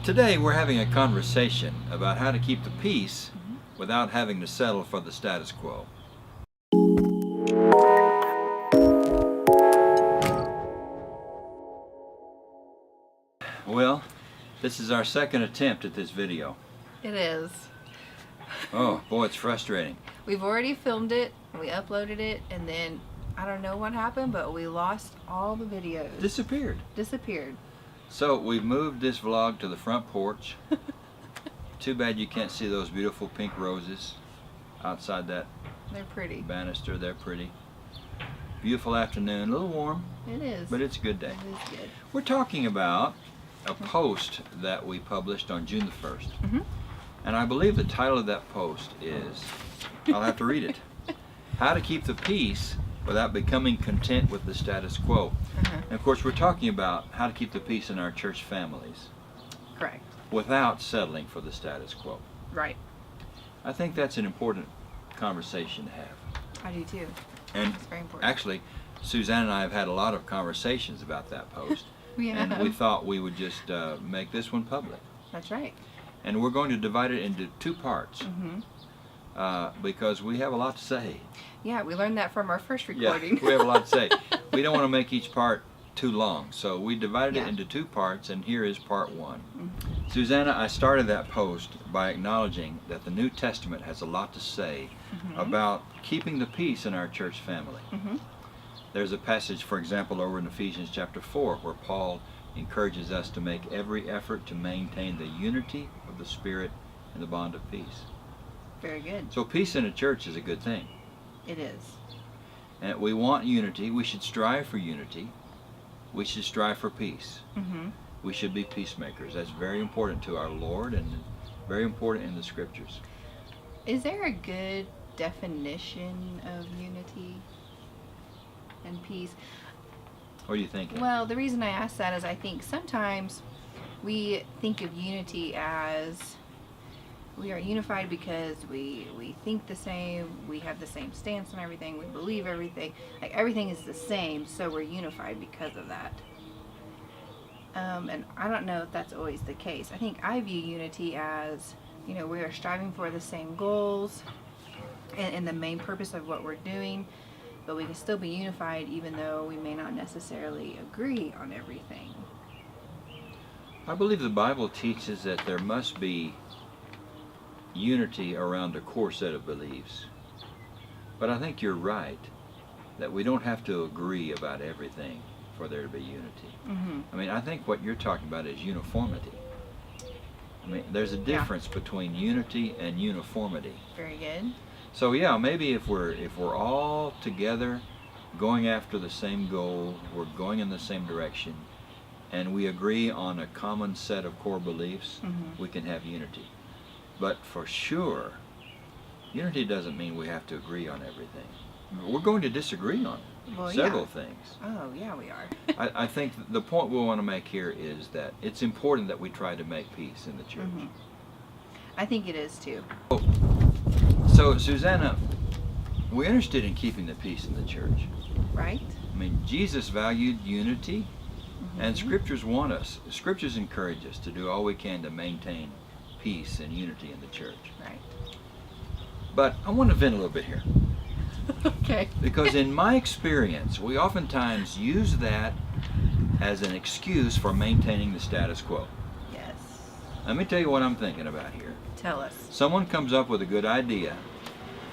Today we're having a conversation about how to keep the peace without having to settle for the status quo. Well, this is our second attempt at this video. It is. Oh boy, it's frustrating. We've already filmed it, we uploaded it, and then I don't know what happened, but we lost all the videos. Disappeared. So we've moved this vlog to the front porch. Too bad you can't see those beautiful pink roses outside that they're pretty. banister. They're pretty. Beautiful afternoon, a little warm. It is. But it's a good day. It is good. We're talking about a post that we published on June the 1st. And I believe the title of that post is, I'll have to read it, How to Keep the Peace Without Becoming Content with the Status Quo. And of course we're talking about how to keep the peace in our church families. Correct. Without settling for the status quo. Right. I think that's an important conversation to have. I do too. And It's very important. actually, Susanna and I have had a lot of conversations about that post. And we thought we would just make this one public. That's right. And we're going to divide it into two parts because we have a lot to say. Yeah, we learned that from our first recording. Yeah, we have a lot to say. We don't want to make each part too long, so we divided it into two parts, and here is part one. Susanna, I started that post by acknowledging that the New Testament has a lot to say about keeping the peace in our church family. There's a passage, for example, over in Ephesians chapter 4, where Paul encourages us to make every effort to maintain the unity of the Spirit and the bond of peace. Very good. So peace in a church is a good thing. It is. And we want unity. We should strive for unity. We should strive for peace. We should be peacemakers. That's very important to our Lord and very important in the Scriptures. Is there a good definition of unity and peace? What do you think? Well, the reason I ask that is I think sometimes we think of unity as we are unified because we think the same, we have the same stance on everything, we believe everything, like everything is the same, so we're unified because of that. And I don't know if that's always the case. I think I view unity as, you know, we are striving for the same goals and the main purpose of what we're doing, but we can still be unified even though we may not necessarily agree on everything. I believe the Bible teaches that there must be unity around a core set of beliefs. But I think you're right that we don't have to agree about everything for there to be unity. I mean, I think what you're talking about is uniformity. I mean, there's a difference between unity and uniformity. Very good. So yeah, maybe if we're all together going after the same goal, we're going in the same direction, and we agree on a common set of core beliefs, we can have unity. But for sure, unity doesn't mean we have to agree on everything. We're going to disagree on several things. Oh, yeah, we are. I think the point we want to make here is that it's important that we try to make peace in the church. I think it is too. So, Susanna, we're interested in keeping the peace in the church. Right? I mean, Jesus valued unity, and Scriptures want us. Scriptures encourage us to do all we can to maintain peace and unity in the church. Right. But I want to vent a little bit here. Okay. Because in my experience, we oftentimes use that as an excuse for maintaining the status quo. Yes. Let me tell you what I'm thinking about here. Tell us. Someone comes up with a good idea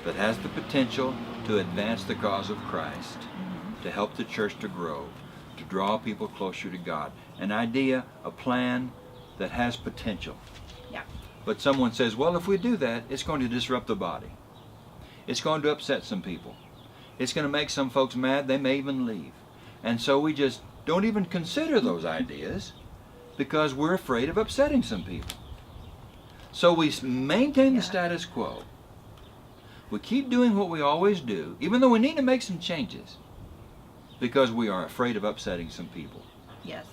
that has the potential to advance the cause of Christ, to help the church to grow, to draw people closer to God. An idea, a plan that has potential. Yeah. But someone says, well, if we do that, it's going to disrupt the body. It's going to upset some people. It's going to make some folks mad. They may even leave. And so we just don't even consider those ideas because we're afraid of upsetting some people. So we maintain the status quo. We keep doing what we always do, even though we need to make some changes, because we are afraid of upsetting some people. Yes.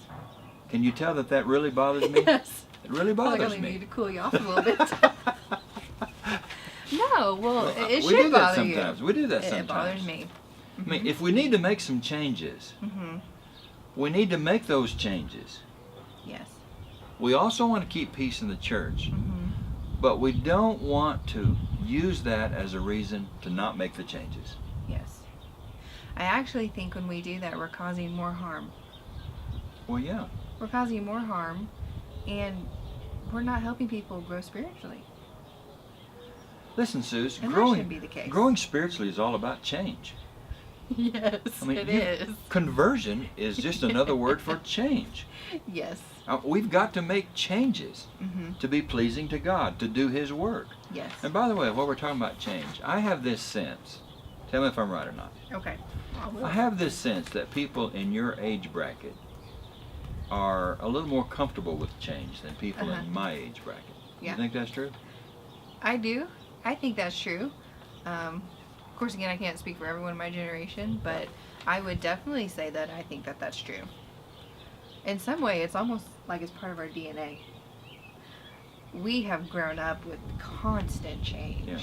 Can you tell that that really bothers me? Yes. It really bothers me. I need to cool you off a little bit. No, well, it we should do that bother sometimes. you. We do that sometimes. It bothers me. I mean, if we need to make some changes, we need to make those changes. Yes. We also want to keep peace in the church, Mm-hmm. but we don't want to use that as a reason to not make the changes. Yes. I actually think when we do that, we're causing more harm. Well, yeah. We're causing more harm, and we're not helping people grow spiritually. Listen, Suze, And that shouldn't be the case. growing spiritually is all about change. Yes, it is. Conversion is just another word for change. Yes. We've got to make changes Mm-hmm. to be pleasing to God, to do His work. Yes. And by the way, while we're talking about change, I have this sense, tell me if I'm right or not, Okay. I have this sense that people in your age bracket are a little more comfortable with change than people Uh-huh. in my age bracket. Yeah. You think that's true? I do. I think that's true. Of course, again, I can't speak for everyone in my generation, but I would definitely say that I think that that's true. In some way, it's almost like it's part of our DNA. We have grown up with constant change. Yeah.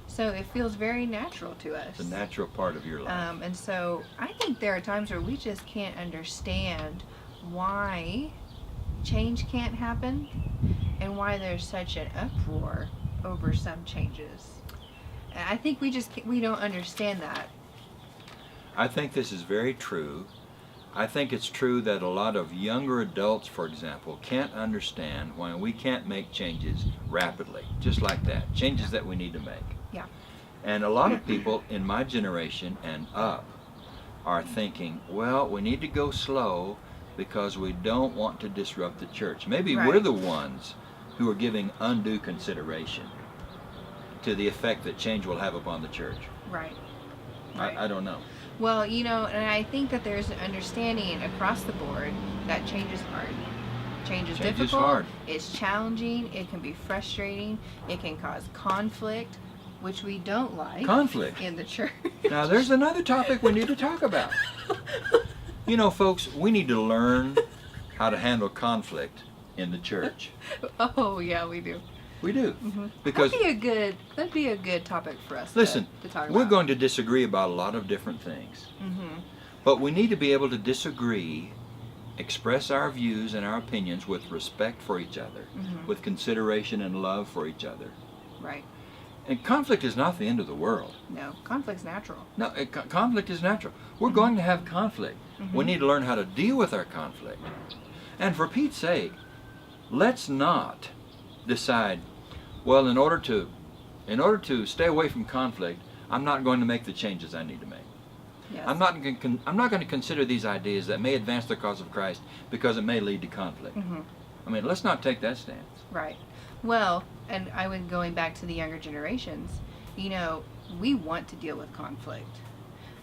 So it feels very natural to us. It's a natural part of your life. And so I think there are times where we just can't understand why change can't happen and why there's such an uproar over some changes. And I think we don't understand that. I think this is very true. I think it's true that a lot of younger adults, for example, can't understand why we can't make changes rapidly, just like that, changes that we need to make. Yeah. And a lot of people in my generation and up are thinking, well, we need to go slow because we don't want to disrupt the church. Maybe we're Right. the ones who are giving undue consideration to the effect that change will have upon the church. Right. Right. I don't know. Well, and I think that there's an understanding across the board that change is hard. Change is Change is difficult. hard. It's challenging. It can be frustrating. It can cause conflict, which we don't like Conflict. in the church. Now, there's another topic we need to talk about. You know, folks, we need to learn how to handle conflict in the church. Oh yeah, we do. We do. Mm-hmm. Because, that'd be a good topic for us. listen, to talk about. we're going to disagree about a lot of different things. Mm-hmm. But we need to be able to disagree, express our views and our opinions with respect for each other, Mhm. with consideration and love for each other. Right. And conflict is not the end of the world. No, conflict's natural. No, conflict is natural. We're going to have conflict. We Mhm. need to learn how to deal with our conflict. And for Pete's sake, let's not decide, well, in order to stay away from conflict, I'm not going to make the changes I need to make. Yes. I'm not going to consider these ideas that may advance the cause of Christ because it may lead to conflict. Mm-hmm. I mean, let's not take that stance. Right. Well, and I would going back to the younger generations, we want to deal with conflict.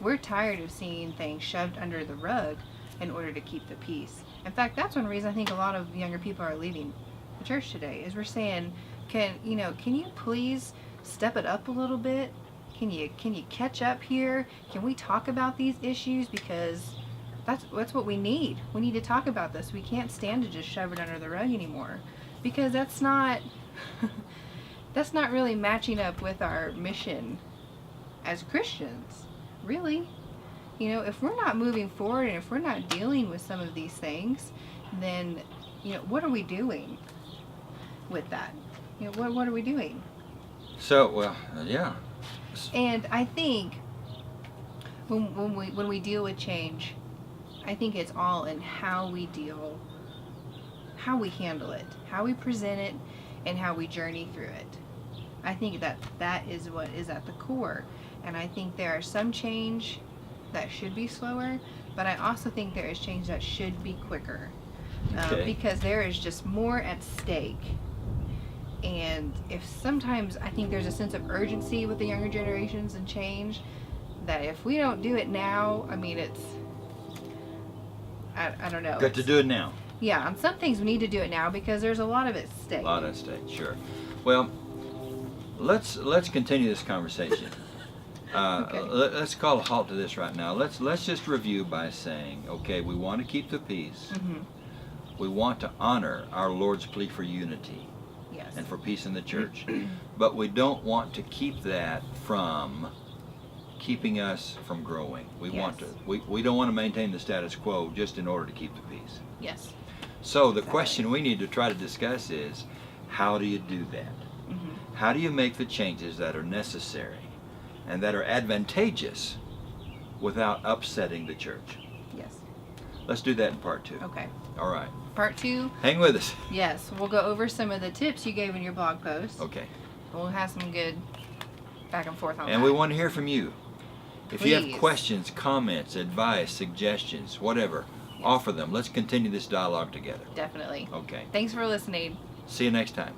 We're tired of seeing things shoved under the rug in order to keep the peace. In fact, that's one reason I think a lot of younger people are leaving the church today, is we're saying, can you please step it up a little bit? Can you catch up here? Can we talk about these issues? Because that's what we need. We need to talk about this. We can't stand to just shove it under the rug anymore, because that's not really matching up with our mission as Christians, really. If we're not moving forward and if we're not dealing with some of these things, then what are we doing with that? What are we doing? So, well, yeah. And I think when we deal with change, I think it's all in how we handle it, how we present it, and how we journey through it. I think that is what is at the core. And I think there are some change that should be slower, but I also think there is change that should be quicker. Okay. Because there is just more at stake. And if sometimes I think there's a sense of urgency with the younger generations and change, that if we don't do it now, I mean, I don't know. Got to do it now. Yeah, on some things we need to do it now because there's a lot of it at stake. A lot at stake, sure. Well, let's continue this conversation. Okay. Let's call a halt to this right now. Let's just review by saying, okay, we want to keep the peace. Mm-hmm. We want to honor our Lord's plea for unity Yes. and for peace in the church. But we don't want to keep that from keeping us from growing. We want Yes. to. We don't want to maintain the status quo just in order to keep the peace. Yes. So the Exactly. question we need to try to discuss is, how do you do that? Mm-hmm. How do you make the changes that are necessary and that are advantageous without upsetting the church? Yes. Let's do that in part 2. Okay. All right. Part 2. Hang with us. Yes, we'll go over some of the tips you gave in your blog post. Okay. We'll have some good back and forth on And that. we want to hear from you. If you have Please. questions, comments, advice, suggestions, whatever, Yes. offer them. Let's continue this dialogue together. Definitely. Okay. Thanks for listening. See you next time.